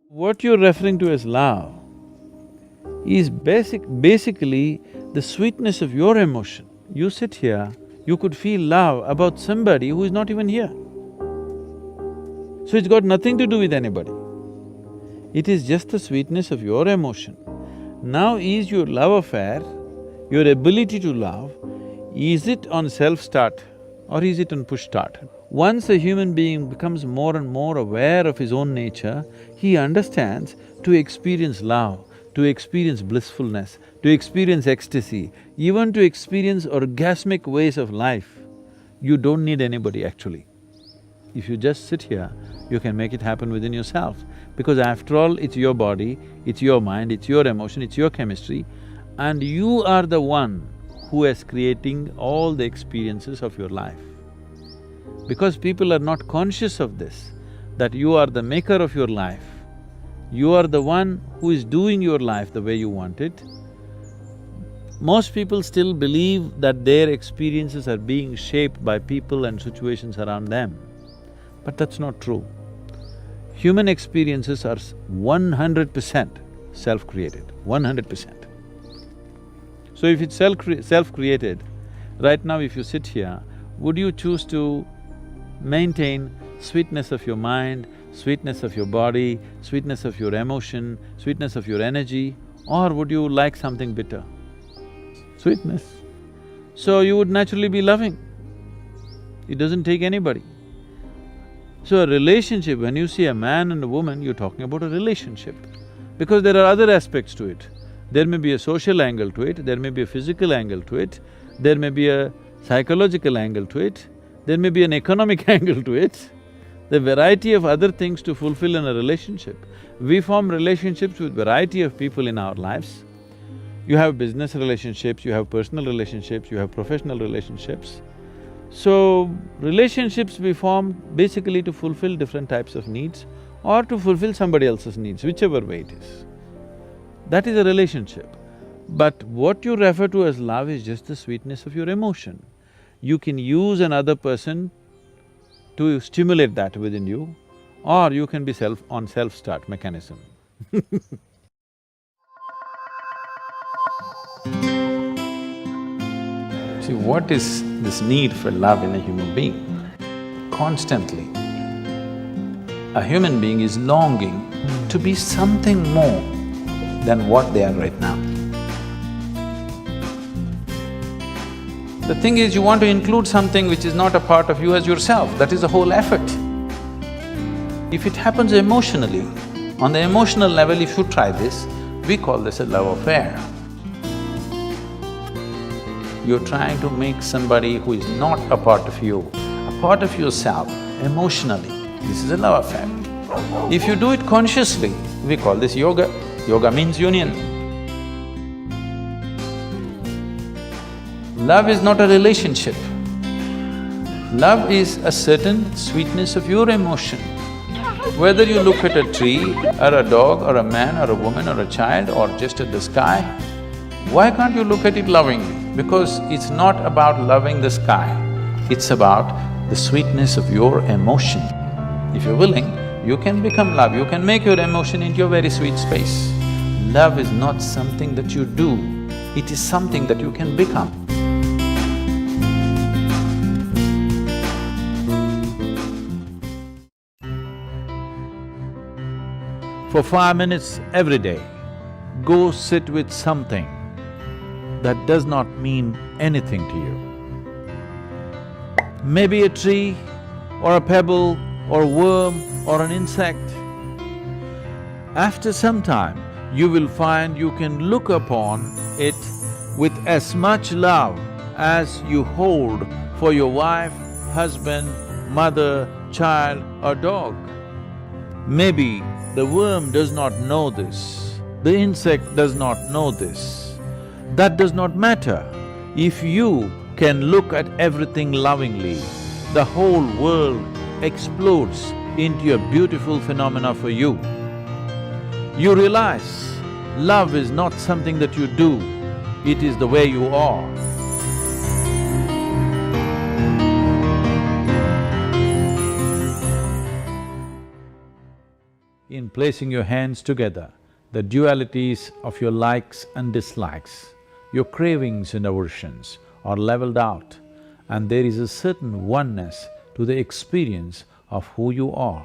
What you're referring to as love is basically the sweetness of your emotion. You sit here, you could feel love about somebody who is not even here. So it's got nothing to do with anybody. It is just the sweetness of your emotion. Now is your love affair, your ability to love, is it on self-start or is it on push-start? Once a human being becomes more and more aware of his own nature, he understands to experience love, to experience blissfulness, to experience ecstasy, even to experience orgasmic ways of life, you don't need anybody actually. If you just sit here, you can make it happen within yourself. Because after all, it's your body, it's your mind, it's your emotion, it's your chemistry, and you are the one who is creating all the experiences of your life. Because people are not conscious of this, that you are the maker of your life, you are the one who is doing your life the way you want it. Most people still believe that their experiences are being shaped by people and situations around them, but that's not true. Human experiences are 100% self-created, 100%. So if it's self-created, right now if you sit here, would you choose to maintain sweetness of your mind, sweetness of your body, sweetness of your emotion, sweetness of your energy, or would you like something bitter? Sweetness. So you would naturally be loving. It doesn't take anybody. So a relationship, when you see a man and a woman, you're talking about a relationship. Because there are other aspects to it. There may be a social angle to it, there may be a physical angle to it, there may be a psychological angle to it, there may be an economic angle to it. The variety of other things to fulfill in a relationship. We form relationships with variety of people in our lives. You have business relationships, you have personal relationships, you have professional relationships. So, relationships we form basically to fulfill different types of needs or to fulfill somebody else's needs, whichever way it is. That is a relationship. But what you refer to as love is just the sweetness of your emotion. You can use another person to stimulate that within you, or you can be on self-start mechanism. See, what is this need for love in a human being? Constantly, a human being is longing to be something more than what they are right now. The thing is, you want to include something which is not a part of you as yourself, that is the whole effort. If it happens emotionally, on the emotional level, if you try this, we call this a love affair. You're trying to make somebody who is not a part of you, a part of yourself, emotionally. This is a love affair. If you do it consciously, we call this yoga. Yoga means union. Love is not a relationship. Love is a certain sweetness of your emotion. Whether you look at a tree, or a dog, or a man, or a woman, or a child, or just at the sky, why can't you look at it lovingly? Because it's not about loving the sky, it's about the sweetness of your emotion. If you're willing, you can become love, you can make your emotion into a very sweet space. Love is not something that you do, it is something that you can become. For 5 minutes every day, go sit with something that does not mean anything to you. Maybe a tree, or a pebble, or a worm, or an insect. After some time, you will find you can look upon it with as much love as you hold for your wife, husband, mother, child, or dog. Maybe the worm does not know this, the insect does not know this. That does not matter. If you can look at everything lovingly, the whole world explodes into a beautiful phenomena for you. You realize love is not something that you do, it is the way you are. In in placing your hands together, the dualities of your likes and dislikes, your cravings and aversions are leveled out, and there is a certain oneness to the experience of who you are.